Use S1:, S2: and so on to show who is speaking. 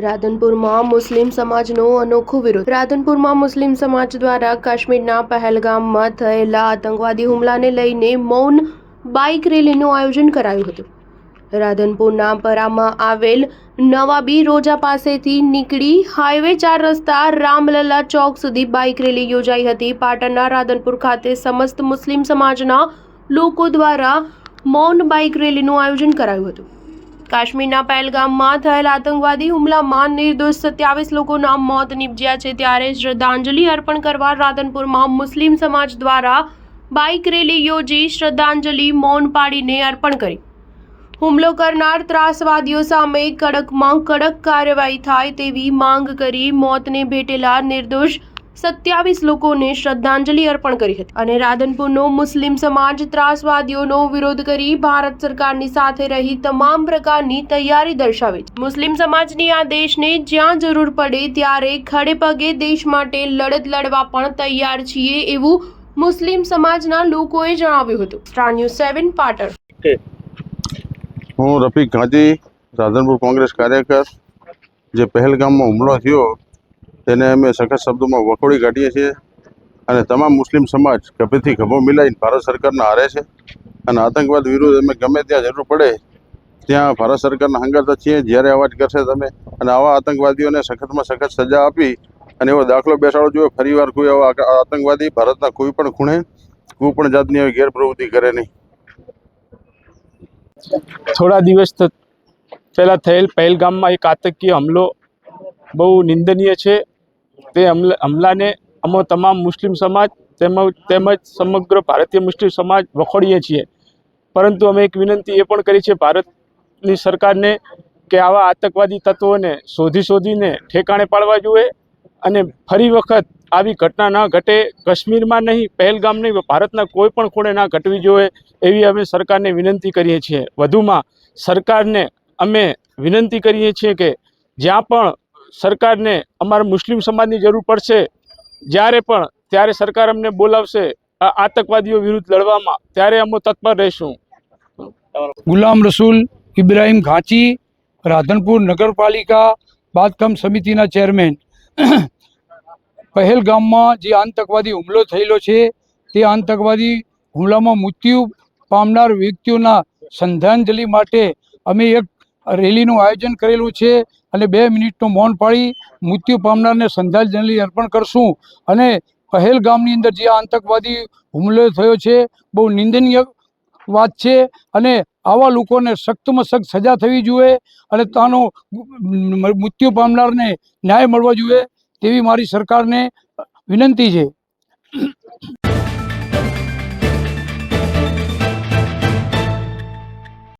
S1: રાધનપુરમાં મુસ્લિમ સમાજનો અનોખો વિરોધ। રાધનપુરમાં મુસ્લિમ સમાજ દ્વારા કાશ્મીરના પહેલગામમાં થયેલા આતંકવાદી હુમલાને લઈને મૌન બાઇક રેલીનું આયોજન કરાયું હતું। રાધનપુરના પરામાં આવેલ નવાબી રોજા પાસેથી નીકળી હાઈવે 4 રસ્તા રામલલા ચોક સુધી બાઇક રેલી યોજાઈ હતી। પાટણના રાધનપુર ખાતે સમસ્ત મુસ્લિમ સમાજના લોકો દ્વારા મૌન બાઇક રેલીનું આયોજન કરાયું હતું। કાશ્મીરના પહેલગામમાં થયેલા આતંકવાદી હુમલામાં નિર્દોષ 27 લોકોના મોત નીપજ્યા છે, ત્યારે શ્રદ્ધાંજલિ અર્પણ કરવા રાધનપુરમાં મુસ્લિમ સમાજ દ્વારા બાઇક રેલી યોજી શ્રદ્ધાંજલિ મૌન પાડીને અર્પણ કરી। હુમલો કરનાર ત્રાસવાદીઓ સામે કડકમાં કડક કાર્યવાહી થાય તેવી માંગ કરી મોતને ભેટેલા નિર્દોષ 27 લોકોને શ્રદ્ધાંજલિ અર્પણ કરી હતી અને રાધનપુરનો મુસ્લિમ સમાજ ત્રાસવાદીઓનો વિરોધ કરી ભારત સરકારની સાથે રહી તમામ પ્રકારની તૈયારી દર્શાવી છે। મુસ્લિમ સમાજની આ દેશને જ્યાં જરૂર પડે ત્યારે ખડે પગે દેશ માટે લડત લડવા પણ તૈયાર છીએ, એવું મુસ્લિમ સમાજના લોકોએ જણાવ્યું હતું। Star news 7 Patan.
S2: હું રફીક ગાંધી, રાધનપુર કોંગ્રેસ કાર્યકર। જે પહેલગામમાં હુમલો થયો તેને અમે સખત શબ્દોમાં વખોડી કાઢીએ છીએ અને તમામ મુસ્લિમ સમાજ ગભેથી ગભો મિલાઈને ભારત સરકારના હારે છે અને આતંકવાદ વિરુદ્ધ અમે ગમે ત્યાં જરૂર પડે ત્યાં ભારત સરકારના હંગાત છીએ। જ્યારે અવાજ કરશે તમે અને આવા આતંકવાદીઓને સખતમાં સખત સજા આપી અને એવો દાખલો બેસાડવો જોઈએ, ફરીવાર કોઈ આવા આતંકવાદી ભારતના કોઈ પણ ખૂણે કોઈ પણ જાતની આવી ગેરપ્રવૃત્તિ કરે નહીં।
S3: થોડા દિવસ પહેલાં થયેલ પહેલગામમાં એક આતંકીય હુમલો બહુ નિંદનીય છે। તે હુમલાને અમે તમામ મુસ્લિમ સમાજ તેમજ સમગ્ર ભારતીય મુસ્લિમ સમાજ વખોડીએ છીએ, પરંતુ અમે એક વિનંતી એ પણ કરી છે ભારતની સરકારને કે આવા આતંકવાદી તત્વોને શોધીને ઠેકાણે પાડવા જોઈએ અને ફરી વખત આવી ઘટના ન ઘટે। કાશ્મીરમાં નહીં, પહેલગામ નહીં, ભારતના કોઈ પણ ખૂણે ના ઘટવી જોઈએ એવી અમે સરકારને વિનંતી કરીએ છીએ। વધુમાં સરકારને અમે વિનંતી કરીએ છીએ કે જ્યાં પણ સરકારને અમારા મુસ્લિમ સમાજની જરૂર પડશે ત્યારે સરકાર અમને બોલાવશે આ આતંકવાદીઓ વિરુદ્ધ લડવામાં, ત્યારે અમે તત્પર રહીશું।
S4: ગુલામ રસૂલ ઇબ્રાહીમ ઘાંચી, રાધનપુર નગરપાલિકા બાંધકામ સમિતિના ચેરમેન। પહેલગામમાં જે આતંકવાદી હુમલો થયેલો છે તે આતંકવાદી હુમલામાં મૃત્યુ પામનાર વ્યક્તિઓના શ્રદ્ધાંજલિ માટે અમે એક રેલીનું આયોજન કરેલું છે અને 2 મિનિટનું મૌન પાડી મૃત્યુ પામનારને શ્રદ્ધાંજલિ અર્પણ કરશું। અને પહેલગામની અંદર જે આતંકવાદી હુમલો થયો છે બહુ નિંદનીય વાત છે અને આવા લોકોને સખ્તમાં સખ્ત સજા થવી જોઈએ અને તાનો મૃત્યુ પામનારને ન્યાય મળવો જોઈએ તેવી મારી સરકારને વિનંતી છે।